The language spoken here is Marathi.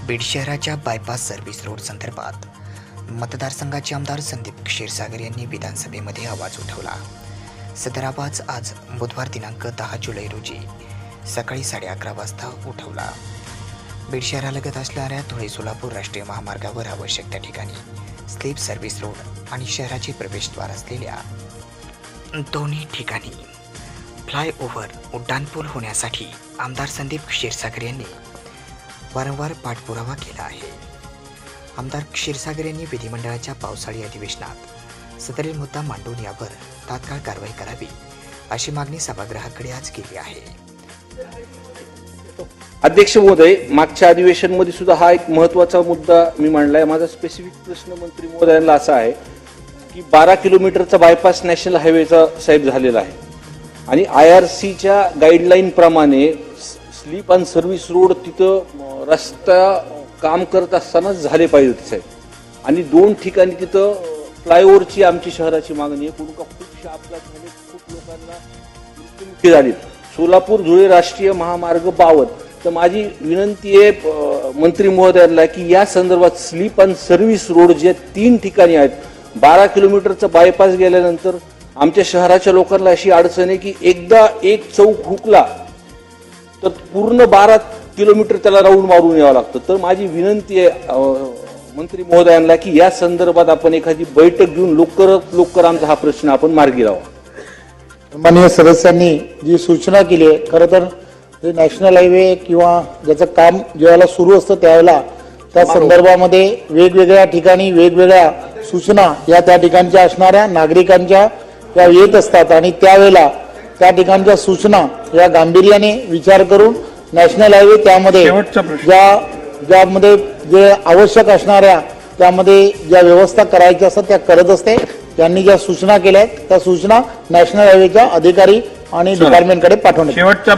बीड शहराच्या बायपास सर्व्हिस रोड संदर्भात मतदारसंघाचे आमदार संदीप क्षीरसागर यांनी विधानसभेमध्ये आवाज उठवला। सदर आवाज आज बुधवार दिनांक 10 जुलै रोजी सकाळी 11:30 वाजता उठवला। बीड शहरालगत असणाऱ्या धुळे सोलापूर राष्ट्रीय महामार्गावर आवश्यक त्या ठिकाणी स्लीप सर्व्हिस रोड आणि शहराचे प्रवेशद्वार असलेल्या दोन्ही ठिकाणी फ्लायओव्हर उड्डाणपूल होण्यासाठी आमदार संदीप क्षीरसागर यांनी वारंवार पाठपुरावा केला आहे। आमदार क्षीरसागर यांनी विधिमंडळाच्या पावसाळी अधिवेशनात सदरील मुद्दा मांडून यावर तात्काळ कारवाई करावी अशी मागणी सभागृहाकडे आज केली आहे। अध्यक्ष महोदय, मागच्या अधिवेशनामध्ये सुद्धा हा एक महत्त्वाचा मुद्दा मी मांडलाय। माझा स्पेसिफिक प्रश्न मंत्री महोदयांना असा आहे की 12 किलोमीटरचा बायपास नॅशनल हायवेचा साहेब झालेला आहे आणि IRCच्या गाईडलाईन प्रमाणे स्लीप अँड सर्व्हिस रोड तिथं रस्ता काम करत असतानाच झाले पाहिजे साहेब। आणि 2 ठिकाणी तिथं फ्लायओव्हरची आमची शहराची मागणी आहे। का खूपशे अपघात झाले, खूप लोकांना मृत्युमुखी झाले। सोलापूर धुळे राष्ट्रीय महामार्ग 52। तर माझी विनंती आहे मंत्री महोदयांना की या संदर्भात स्लीप अँड सर्व्हिस रोड जे 3 ठिकाणी आहेत, 12 किलोमीटरचा बायपास गेल्यानंतर आमच्या शहराच्या लोकांना अशी अडचण आहे की एकदा एक चौक हुकला तर पूर्ण 12 किलोमीटर त्याला राऊंड मारून यावं लागतं। तर माझी विनंती आहे मंत्री महोदयांना की या संदर्भात आपण एखादी बैठक घेऊन लवकर आमचा हा प्रश्न आपण मार्गी लावा। माननीय सदस्यांनी जी सूचना केली आहे, खरं तर हे नॅशनल हायवे किंवा ज्याचं काम ज्यावेळेला सुरू असतं त्यावेळेला त्या संदर्भामध्ये वेगवेगळ्या ठिकाणी वेगवेगळ्या सूचना या त्या ठिकाणच्या असणाऱ्या नागरिकांच्या या येत असतात आणि त्यावेळेला त्या ठिकाणच्या सूचना या गांभीर्याने विचार करून नॅशनल हायवे त्यामध्ये ज्यामध्ये जे आवश्यक असणाऱ्या त्यामध्ये ज्या व्यवस्था करायच्या असतात त्या करत असते। त्यांनी ज्या सूचना केल्या आहेत त्या सूचना नॅशनल हायवेच्या अधिकारी आणि डिपार्टमेंटकडे पाठवण्यात।